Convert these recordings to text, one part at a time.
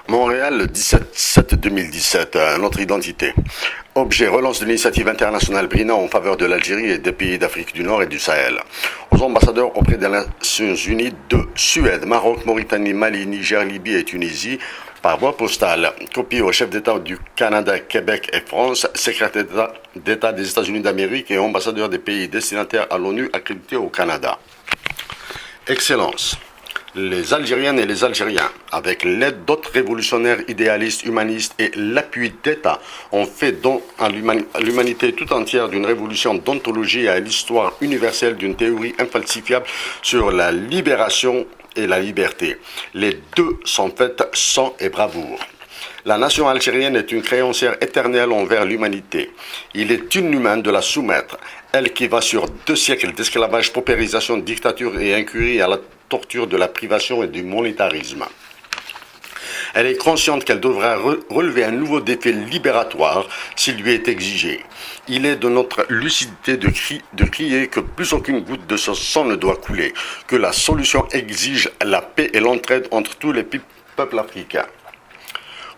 Montréal, le 17-7-2017, notre identité. Objet, relance de l'initiative internationale BRINA en faveur de l'Algérie et des pays d'Afrique du Nord et du Sahel. Aux ambassadeurs auprès des Nations Unies de Suède, Maroc, Mauritanie, Mali, Niger, Libye et Tunisie, par voie postale. Copie au chef d'État du Canada, Québec et France, secrétaire d'État des États-Unis d'Amérique et ambassadeur des pays destinataires à l'ONU accrédités au Canada. Excellence. Les Algériennes et les Algériens, avec l'aide d'autres révolutionnaires idéalistes, humanistes et l'appui d'État, ont fait don à l'humanité tout entière d'une révolution d'ontologie et à l'histoire universelle d'une théorie infalsifiable sur la libération et la liberté. Les deux sont faites sang et bravoure. La nation algérienne est une créancière éternelle envers l'humanité. Il est inhumain de la soumettre, elle qui va sur 2 siècles d'esclavage, paupérisation, dictature et incurie à la torture de la privation et du monétarisme. Elle est consciente qu'elle devra relever un nouveau défi libératoire s'il lui est exigé. Il est de notre lucidité de crier que plus aucune goutte de ce sang ne doit couler, que la solution exige la paix et l'entraide entre tous les peuples africains.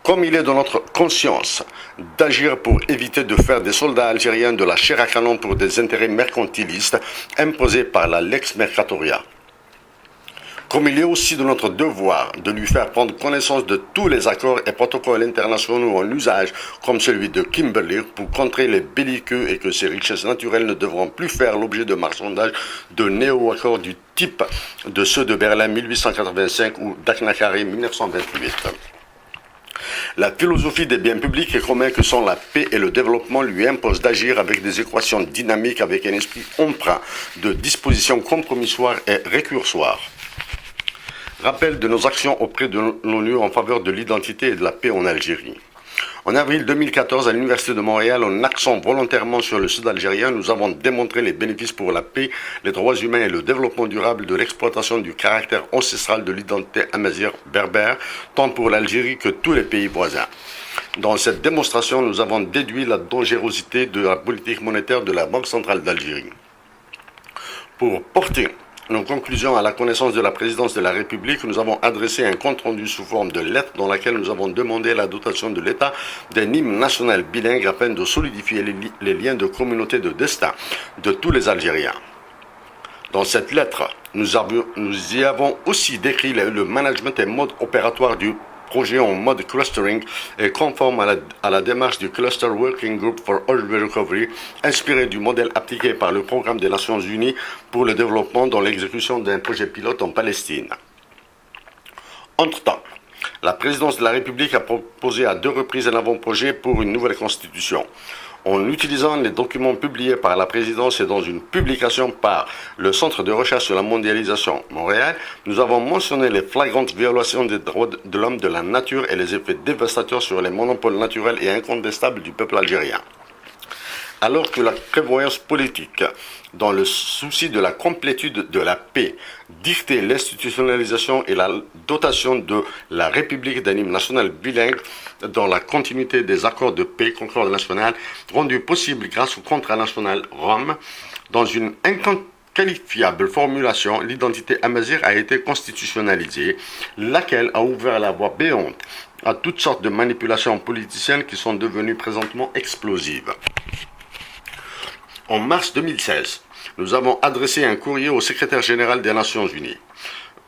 Comme il est de notre conscience d'agir pour éviter de faire des soldats algériens de la chair à canon pour des intérêts mercantilistes imposés par la Lex Mercatoria. Comme il est aussi de notre devoir de lui faire prendre connaissance de tous les accords et protocoles internationaux en usage, comme celui de Kimberley, pour contrer les belliqueux et que ces richesses naturelles ne devront plus faire l'objet de marchandages de néo-accords du type de ceux de Berlin 1885 ou d'Aknakari 1928. La philosophie des biens publics et communs que sont la paix et le développement lui impose d'agir avec des équations dynamiques avec un esprit empreint de dispositions compromissoires et récursoires. Rappel de nos actions auprès de l'ONU en faveur de l'identité et de la paix en Algérie. En avril 2014, à l'Université de Montréal, en accent volontairement sur le sud algérien, nous avons démontré les bénéfices pour la paix, les droits humains et le développement durable de l'exploitation du caractère ancestral de l'identité amazigh berbère, tant pour l'Algérie que tous les pays voisins. Dans cette démonstration, nous avons déduit la dangerosité de la politique monétaire de la Banque centrale d'Algérie. Pour porter nos conclusions à la connaissance de la présidence de la République, nous avons adressé un compte-rendu sous forme de lettre dans laquelle nous avons demandé la dotation de l'État d'un hymne national bilingue afin de solidifier les liens de communauté de destin de tous les Algériens. Dans cette lettre, nous y avons aussi décrit le management et mode opératoire du projet en mode clustering et conforme à la démarche du Cluster Working Group for Early Recovery, inspiré du modèle appliqué par le Programme des Nations Unies pour le développement dans l'exécution d'un projet pilote en Palestine. Entre-temps, la présidence de la République a proposé à 2 reprises un avant-projet pour une nouvelle constitution. En utilisant les documents publiés par la présidence et dans une publication par le Centre de recherche sur la mondialisation Montréal, nous avons mentionné les flagrantes violations des droits de l'homme, de la nature et les effets dévastateurs sur les monopoles naturels et incontestables du peuple algérien. Alors que la prévoyance politique, dans le souci de la complétude de la paix, dictait l'institutionnalisation et la dotation de la République d'un hymne national bilingue dans la continuité des accords de paix concorde nationale, rendus possibles grâce au contrat national Rome, dans une inqualifiable formulation, l'identité amazigh a été constitutionnalisée, laquelle a ouvert la voie béante à toutes sortes de manipulations politiciennes qui sont devenues présentement explosives. En mars 2016, nous avons adressé un courrier au secrétaire général des Nations Unies.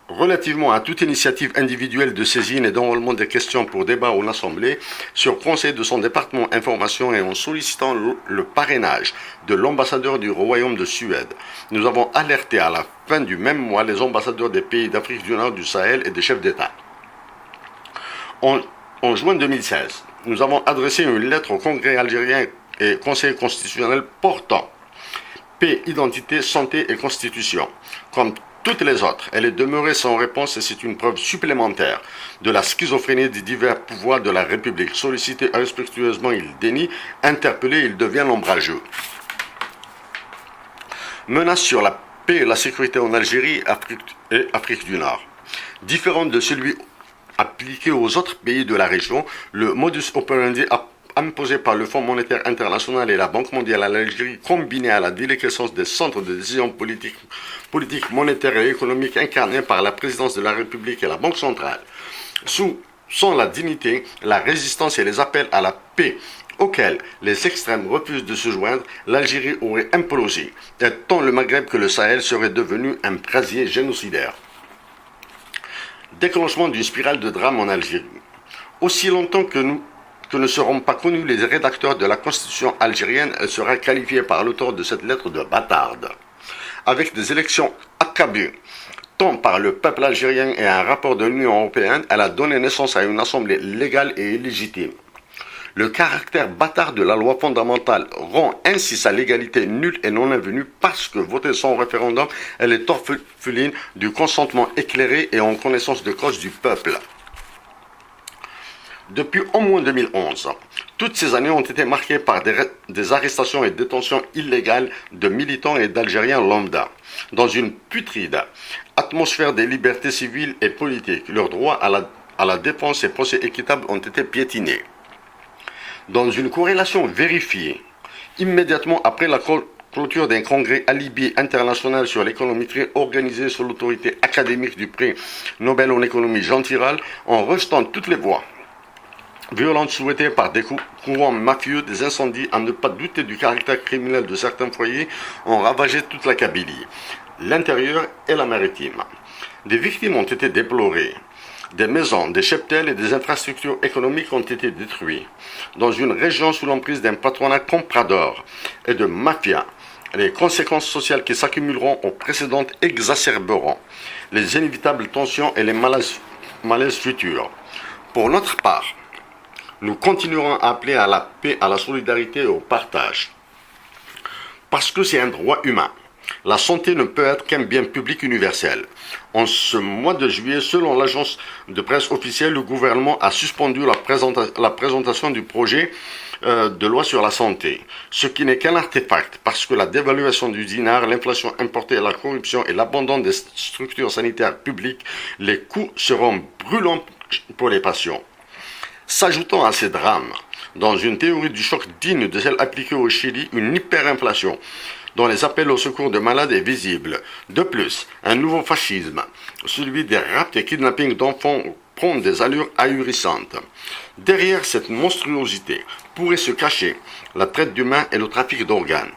Relativement à toute initiative individuelle de saisine et d'enrôlement des questions pour débat en Assemblée, sur conseil de son département information et en sollicitant le parrainage de l'ambassadeur du Royaume de Suède, nous avons alerté à la fin du même mois les ambassadeurs des pays d'Afrique du Nord, du Sahel et des chefs d'État. En juin 2016, nous avons adressé une lettre au Congrès algérien et Conseil constitutionnel portant paix, identité, santé et constitution. Comme toutes les autres, elle est demeurée sans réponse et c'est une preuve supplémentaire de la schizophrénie des divers pouvoirs de la République. Sollicité respectueusement, il dénie. Interpellé, il devient l'ombrageux. Menace sur la paix et la sécurité en Algérie et Afrique du Nord. Différente de celui appliqué aux autres pays de la région, le modus operandi imposé par le Fonds monétaire international et la Banque mondiale à l'Algérie, combiné à la déliquescence des centres de décision politique, monétaire et économique incarnés par la présidence de la République et la Banque centrale, sous sont la dignité, la résistance et les appels à la paix auxquels les extrêmes refusent de se joindre, l'Algérie aurait implosé, et tant le Maghreb que le Sahel seraient devenus un brasier génocidaire. Déclenchement d'une spirale de drame en Algérie. Aussi longtemps que ne seront pas connus les rédacteurs de la Constitution algérienne, elle sera qualifiée par l'auteur de cette lettre de bâtarde. Avec des élections accablées tant par le peuple algérien et un rapport de l'Union européenne, elle a donné naissance à une assemblée légale et illégitime. Le caractère bâtard de la loi fondamentale rend ainsi sa légalité nulle et non avenue parce que votée sans référendum, elle est orpheline du consentement éclairé et en connaissance de cause du peuple. Depuis au moins 2011, toutes ces années ont été marquées par des arrestations et détentions illégales de militants et d'Algériens lambda. Dans une putride atmosphère des libertés civiles et politiques, leurs droits à la défense et procès équitables ont été piétinés. Dans une corrélation vérifiée, immédiatement après la clôture d'un congrès alibi international sur l'économétrie organisé sous l'autorité académique du prix Nobel en économie Jean Tirole, en rejetant toutes les voies violentes souhaitées par des courants mafieux, des incendies, à ne pas douter du caractère criminel de certains foyers, ont ravagé toute la Kabylie, l'intérieur et la maritime. Des victimes ont été déplorées. Des maisons, des cheptels et des infrastructures économiques ont été détruits. Dans une région sous l'emprise d'un patronat comprador et de mafia, les conséquences sociales qui s'accumuleront aux précédentes exacerberont les inévitables tensions et les malaises futurs. Pour notre part, nous continuerons à appeler à la paix, à la solidarité et au partage. Parce que c'est un droit humain. La santé ne peut être qu'un bien public universel. En ce mois de juillet, selon l'agence de presse officielle, le gouvernement a suspendu la présentation du projet de loi sur la santé, ce qui n'est qu'un artefact, parce que la dévaluation du dinar, l'inflation importée, la corruption et l'abandon des structures sanitaires publiques, les coûts seront brûlants pour les patients. S'ajoutant à ces drames, dans une théorie du choc digne de celle appliquée au Chili, une hyperinflation, dont les appels au secours de malades est visible. De plus, un nouveau fascisme, celui des rapts et kidnappings d'enfants, prend des allures ahurissantes. Derrière cette monstruosité pourrait se cacher la traite d'humains et le trafic d'organes.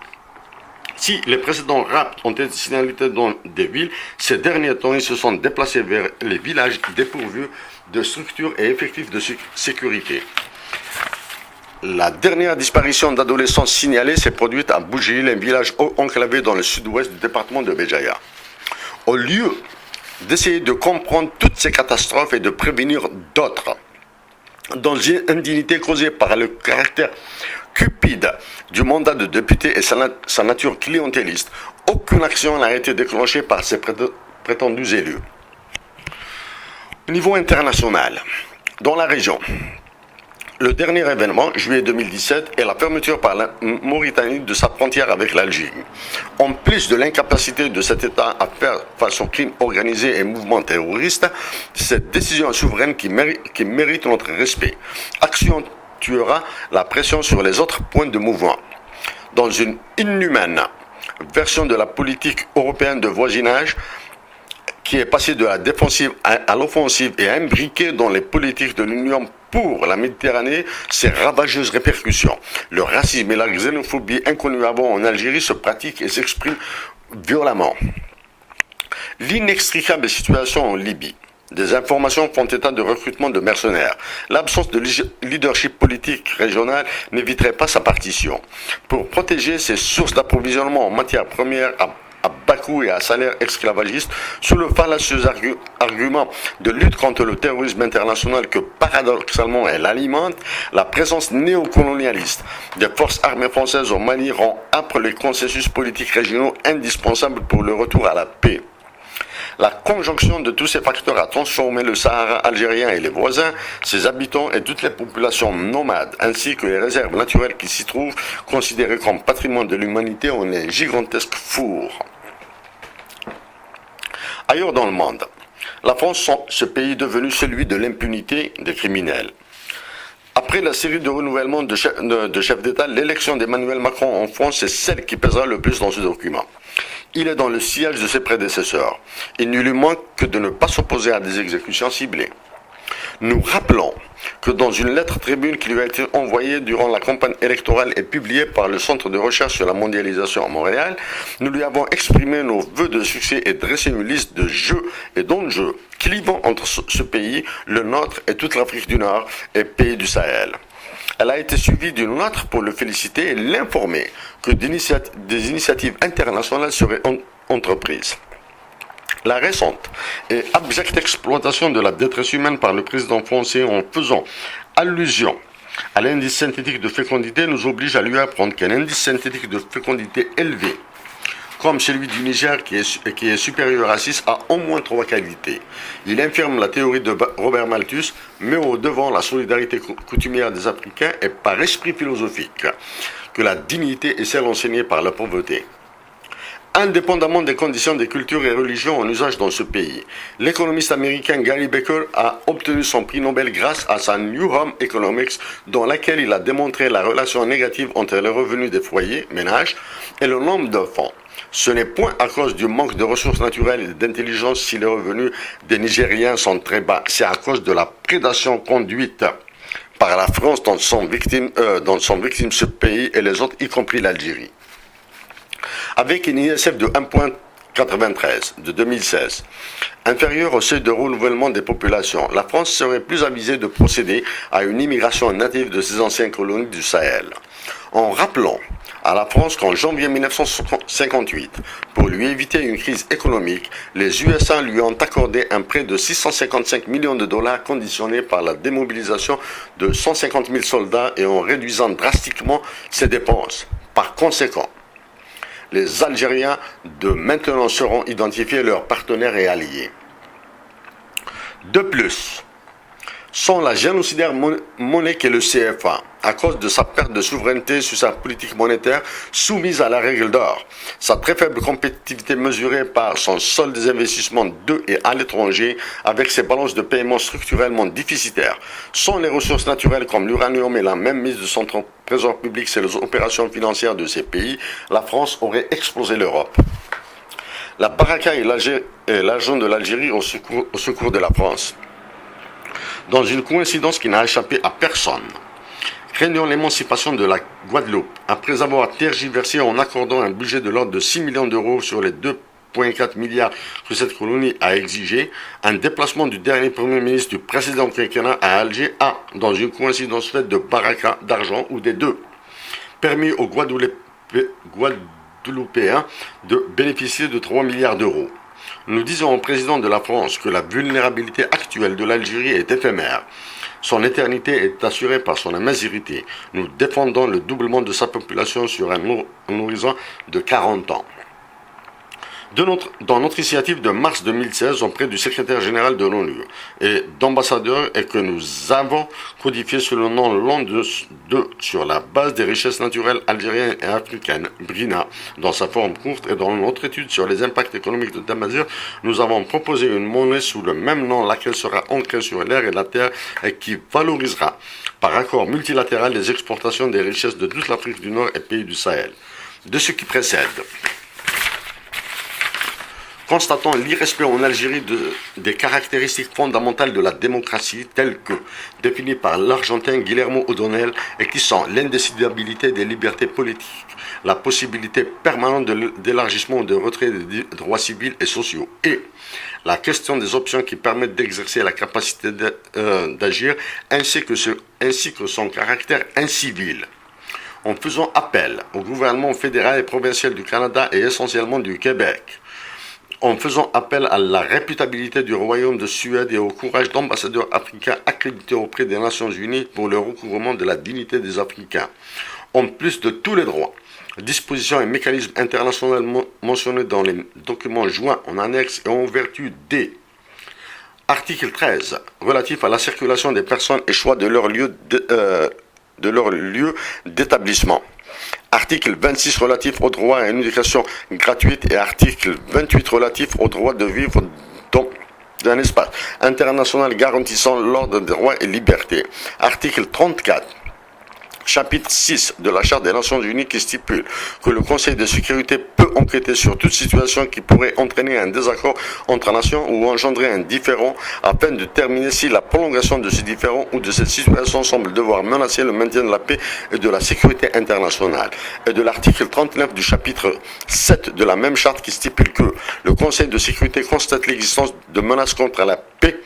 Si les précédents rapts ont été signalés dans des villes, ces derniers temps, ils se sont déplacés vers les villages dépourvus de structures et effectifs de sécurité. La dernière disparition d'adolescents signalée s'est produite à Bougil, un village enclavé dans le sud-ouest du département de Béjaïa. Au lieu d'essayer de comprendre toutes ces catastrophes et de prévenir d'autres, dans une indignité causée par le caractère cupide du mandat de député et sa nature clientéliste, aucune action n'a été déclenchée par ces prétendus élus. Au niveau international, dans la région, le dernier événement, juillet 2017, est la fermeture par la Mauritanie de sa frontière avec l'Algérie. En plus de l'incapacité de cet État à faire face aux crimes organisés et mouvements terroristes, cette décision souveraine qui mérite notre respect accentuera la pression sur les autres points de mouvement. Dans une inhumaine version de la politique européenne de voisinage, qui est passée de la défensive à l'offensive et imbriquée dans les politiques de l'Union pour la Méditerranée, ces ravageuses répercussions. Le racisme et la xénophobie inconnus avant en Algérie se pratiquent et s'expriment violemment. L'inextricable situation en Libye. Des informations font état de recrutement de mercenaires. L'absence de leadership politique régional n'éviterait pas sa partition. Pour protéger ses sources d'approvisionnement en matières premières à bas coût et à salaire esclavagiste, sous le fallacieux argument de lutte contre le terrorisme international que paradoxalement elle alimente, la présence néocolonialiste des forces armées françaises au Mali rend âpre les consensus politiques régionaux indispensables pour le retour à la paix. La conjonction de tous ces facteurs a transformé le Sahara algérien et les voisins, ses habitants et toutes les populations nomades, ainsi que les réserves naturelles qui s'y trouvent, considérées comme patrimoine de l'humanité, en un gigantesque four. Ailleurs dans le monde, la France, ce pays devenu celui de l'impunité des criminels. Après la série de renouvellements de chefs d'État, l'élection d'Emmanuel Macron en France est celle qui pèsera le plus dans ce document. Il est dans le sillage de ses prédécesseurs. Il ne lui manque que de ne pas s'opposer à des exécutions ciblées. Nous rappelons que dans une lettre tribune qui lui a été envoyée durant la campagne électorale et publiée par le Centre de recherche sur la mondialisation à Montréal, nous lui avons exprimé nos vœux de succès et dressé une liste de jeux et d'enjeux clivant entre ce pays, le nôtre et toute l'Afrique du Nord et pays du Sahel. Elle a été suivie d'une lettre pour le féliciter et l'informer que des initiatives internationales seraient entreprises. La récente et abjecte exploitation de la détresse humaine par le président français en faisant allusion à l'indice synthétique de fécondité nous oblige à lui apprendre qu'un indice synthétique de fécondité élevé, comme celui du Niger qui est supérieur à 6, a au moins 3 qualités. Il infirme la théorie de Robert Malthus, met au devant la solidarité coutumière des Africains et par esprit philosophique que la dignité est celle enseignée par la pauvreté. Indépendamment des conditions des cultures et religions en usage dans ce pays, l'économiste américain Gary Becker a obtenu son prix Nobel grâce à sa New Home Economics, dans laquelle il a démontré la relation négative entre les revenus des foyers, ménages, et le nombre d'enfants. Ce n'est point à cause du manque de ressources naturelles et d'intelligence si les revenus des Nigériens sont très bas, c'est à cause de la prédation conduite par la France dont sont victimes ce pays et les autres, y compris l'Algérie. Avec une ISF de 1,93 de 2016, inférieure au seuil de renouvellement des populations, la France serait plus avisée de procéder à une immigration native de ses anciennes colonies du Sahel. En rappelant à la France qu'en janvier 1958, pour lui éviter une crise économique, les USA lui ont accordé un prêt de 655 millions de dollars conditionné par la démobilisation de 150 000 soldats et en réduisant drastiquement ses dépenses. Par conséquent, les Algériens de maintenant seront identifiés leurs partenaires et alliés. De plus, sans la génocidaire monnaie qu'est le CFA, à cause de sa perte de souveraineté sur sa politique monétaire soumise à la règle d'or, sa très faible compétitivité mesurée par son solde des investissements de et à l'étranger, avec ses balances de paiement structurellement déficitaires, sans les ressources naturelles comme l'uranium et la même mise de son trésor public sur les opérations financières de ces pays, la France aurait explosé l'Europe. La Baraka est l'agent de l'Algérie au secours de la France. Dans une coïncidence qui n'a échappé à personne, craignant l'émancipation de la Guadeloupe, après avoir tergiversé en accordant un budget de l'ordre de 6 millions d'euros sur les 2,4 milliards que cette colonie a exigé, un déplacement du dernier Premier ministre du précédent quinquennat à Alger a, dans une coïncidence faite de baraka, d'argent ou des deux, permis aux Guadeloupéens de bénéficier de 3 milliards d'euros. Nous disons au président de la France que la vulnérabilité actuelle de l'Algérie est éphémère. Son éternité est assurée par son immaturité. Nous défendons le doublement de sa population sur un horizon de 40 ans. Dans notre initiative de mars 2016 auprès du secrétaire général de l'ONU et d'ambassadeurs et que nous avons codifié sous le nom long de sur la base des richesses naturelles algériennes et africaines, BRINA, dans sa forme courte, et dans notre étude sur les impacts économiques de Damazir, nous avons proposé une monnaie sous le même nom, laquelle sera ancrée sur l'air et la terre et qui valorisera par accord multilatéral les exportations des richesses de toute l'Afrique du Nord et pays du Sahel. De ce qui précède, constatant l'irrespect en Algérie des caractéristiques fondamentales de la démocratie telles que définies par l'Argentin Guillermo O'Donnell et qui sont l'indécidabilité des libertés politiques, la possibilité permanente d'élargissement ou de retrait des droits civils et sociaux et la question des options qui permettent d'exercer la capacité d'agir ainsi que son caractère incivil. En faisant appel au gouvernement fédéral et provincial du Canada et essentiellement du Québec, en faisant appel à la réputabilité du Royaume de Suède et au courage d'ambassadeurs africains accrédités auprès des Nations Unies pour le recouvrement de la dignité des Africains, en plus de tous les droits, dispositions et mécanismes internationaux mentionnés dans les documents joints en annexe et en vertu des article 13 relatif à la circulation des personnes et choix de leur lieu d'établissement. Article 26 relatif au droit à une éducation gratuite et article 28 relatif au droit de vivre dans un espace international garantissant l'ordre des droits et libertés. Article 34 chapitre 6 de la Charte des Nations Unies qui stipule que le Conseil de sécurité peut enquêter sur toute situation qui pourrait entraîner un désaccord entre nations ou engendrer un différend afin de déterminer si la prolongation de ces différends ou de cette situation semble devoir menacer le maintien de la paix et de la sécurité internationale. Et de l'article 39 du chapitre 7 de la même charte qui stipule que le Conseil de sécurité constate l'existence de menaces contre la paix,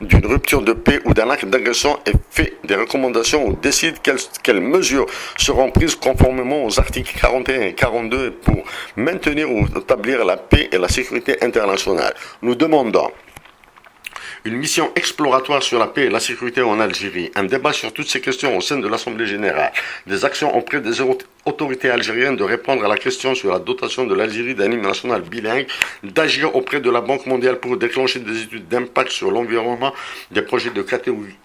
d'une rupture de paix ou d'un acte d'agression et fait des recommandations ou décide quelles mesures seront prises conformément aux articles 41 et 42 pour maintenir ou établir la paix et la sécurité internationale. Nous demandons une mission exploratoire sur la paix et la sécurité en Algérie, un débat sur toutes ces questions au sein de l'Assemblée générale, des actions auprès des autorités algériennes de répondre à la question sur la dotation de l'Algérie d'un hymne national bilingue, d'agir auprès de la Banque mondiale pour déclencher des études d'impact sur l'environnement des projets de catégorie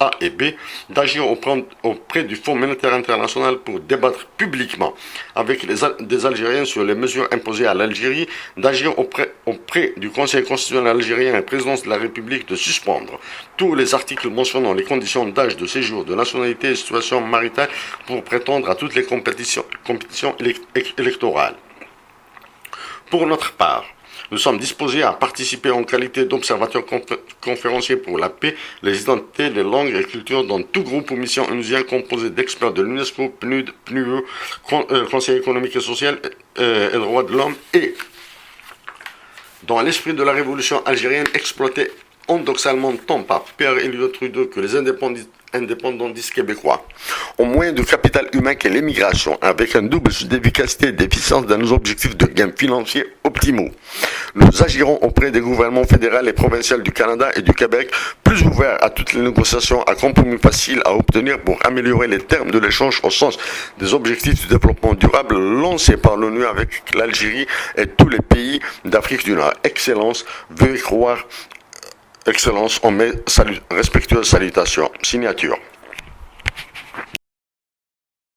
A et B, d'agir auprès du Fonds monétaire international pour débattre publiquement avec des Algériens sur les mesures imposées à l'Algérie, d'agir auprès du Conseil constitutionnel algérien et présidence de la République de suspendre tous les articles mentionnant les conditions d'âge, de séjour, de nationalité et situation maritale pour prétendre à toutes les compétitions électorales. Pour notre part, nous sommes disposés à participer en qualité d'observateurs conférenciers pour la paix, les identités, les langues et cultures dans tout groupe ou mission onusien composé d'experts de l'UNESCO, PNUD, PNUE, Conseil économique et social et droits de l'homme et dans l'esprit de la révolution algérienne exploitée paradoxalement tant par Pierre Elliott Trudeau que les indépendantistes québécois, au moyen du capital humain qu'est l'émigration, avec un double souci d'efficacité et d'efficience dans nos objectifs de gains financiers optimaux. Nous agirons auprès des gouvernements fédéral et provincial du Canada et du Québec, plus ouverts à toutes les négociations à compromis faciles à obtenir pour améliorer les termes de l'échange au sens des objectifs du développement durable lancés par l'ONU avec l'Algérie et tous les pays d'Afrique du Nord. Excellence, veuillez croire. Excellence, on met respectueuse salutation. Signature.